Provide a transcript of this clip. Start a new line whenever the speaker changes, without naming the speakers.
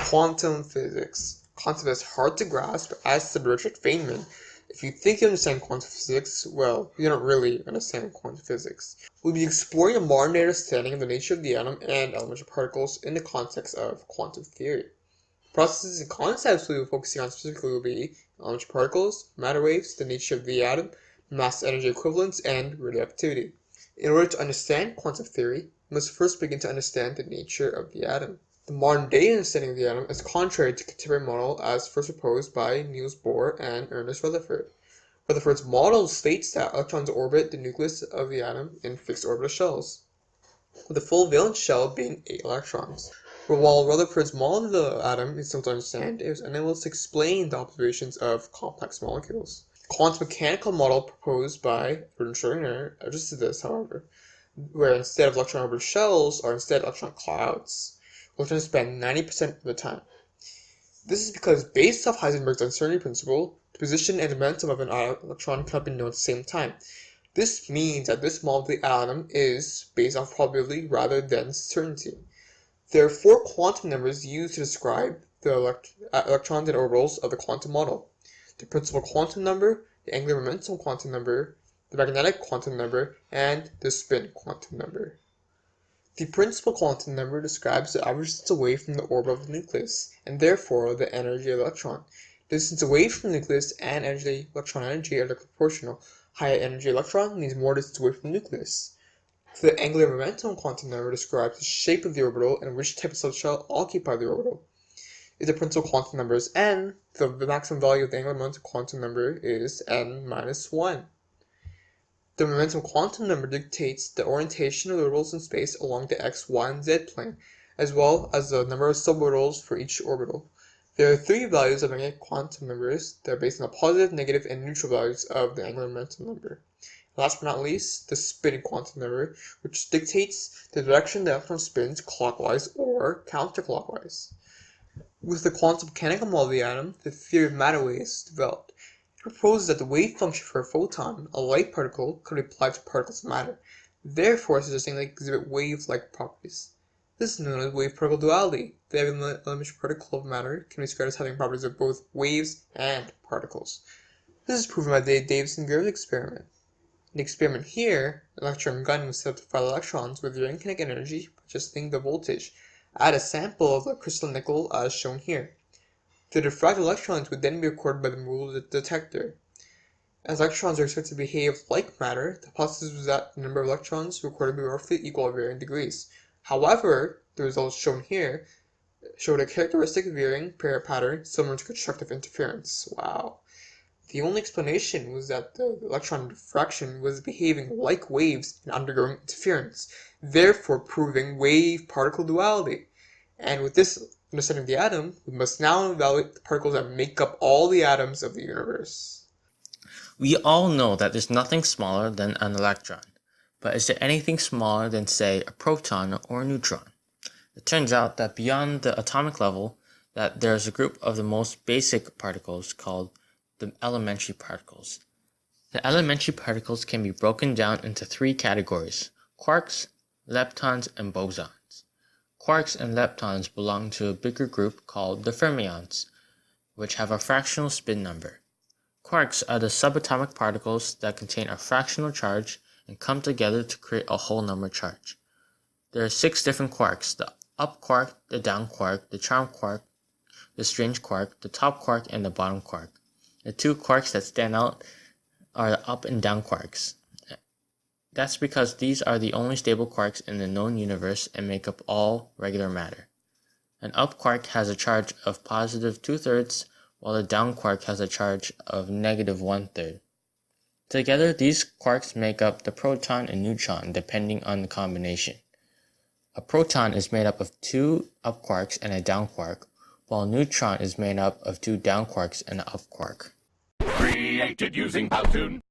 Quantum physics. Concept is hard to grasp, as said Richard Feynman. If you think you understand quantum physics, well, you don't really understand quantum physics. We'll be exploring a modern-day understanding of the nature of the atom and elementary particles in the context of quantum theory. Processes and concepts we will be focusing on specifically will be elementary particles, matter waves, the nature of the atom, mass-energy equivalence, and radioactivity. In order to understand quantum theory, we must first begin to understand the nature of the atom. The modern-day understanding of the atom is contrary to the contemporary model as first proposed by Niels Bohr and Ernest Rutherford. Rutherford's model states that electrons orbit the nucleus of the atom in fixed orbital shells, with the full valence shell being 8 electrons. But while Rutherford's model of the atom is simple to understand, it was unable to explain the observations of complex molecules. The quantum mechanical model proposed by Edward Schrödinger addresses this, however, where instead of electron orbital shells are instead electron clouds. Electrons spend 90% of the time. This is because, based off Heisenberg's uncertainty principle, the position and momentum of an electron cannot be known at the same time. This means that this model of the atom is based on probability rather than certainty. There are 4 quantum numbers used to describe the electrons and orbitals of the quantum model: the principal quantum number, the angular momentum quantum number, the magnetic quantum number, and the spin quantum number. The principal quantum number describes the average distance away from the orbit of the nucleus, and therefore the energy of the electron. Distance away from the nucleus and electron energy are proportional. Higher energy electron means more distance away from the nucleus. The angular momentum quantum number describes the shape of the orbital and which type of subshell occupy the orbital. If the principal quantum number is n, the maximum value of the angular momentum quantum number is n-1. The momentum quantum number dictates the orientation of the orbitals in space along the x, y, and z plane, as well as the number of suborbitals for each orbital. There are 3 values of magnetic quantum numbers that are based on the positive, negative, and neutral values of the angular momentum number. Last but not least, the spin quantum number, which dictates the direction the electron spins clockwise or counterclockwise. With the quantum mechanical model of the atom, the theory of matter waves developed. It proposes that the wave function for a photon, a light particle, could be applied to particles of matter, therefore suggesting they exhibit wave-like properties. This is known as wave-particle duality. The elementary particle of matter can be described as having properties of both waves and particles. This is proven by the Davidson-Gervais experiment. In the experiment here, an electron gun was set up to fire electrons with varying kinetic energy by adjusting the voltage. Add a sample of the crystal nickel as shown here. The diffracted electrons would then be recorded by the Moore detector. As electrons are expected to behave like matter, the hypothesis was that the number of electrons recorded would be roughly equal at varying degrees. However, the results shown here showed a characteristic varying pattern similar to constructive interference. Wow. The only explanation was that the electron diffraction was behaving like waves and undergoing interference, therefore proving wave-particle duality. And with this understanding of the atom, we must now evaluate the particles that make up all the atoms of the universe.
We all know that there's nothing smaller than an electron, but is there anything smaller than, say, a proton or a neutron? It turns out that beyond the atomic level, that there's a group of the most basic particles called the elementary particles. The elementary particles can be broken down into 3 categories: quarks, leptons, and bosons. Quarks and leptons belong to a bigger group called the fermions, which have a fractional spin number. Quarks are the subatomic particles that contain a fractional charge and come together to create a whole number charge. There are 6 different quarks: the up quark, the down quark, the charm quark, the strange quark, the top quark, and the bottom quark. The 2 quarks that stand out are the up and down quarks. That's because these are the only stable quarks in the known universe and make up all regular matter. An up quark has a charge of positive 2/3, while the down quark has a charge of negative 1/3. Together, these quarks make up the proton and neutron, depending on the combination. A proton is made up of 2 up quarks and a down quark, while a neutron is made up of 2 down quarks and an up quark.
Created using Powtoon.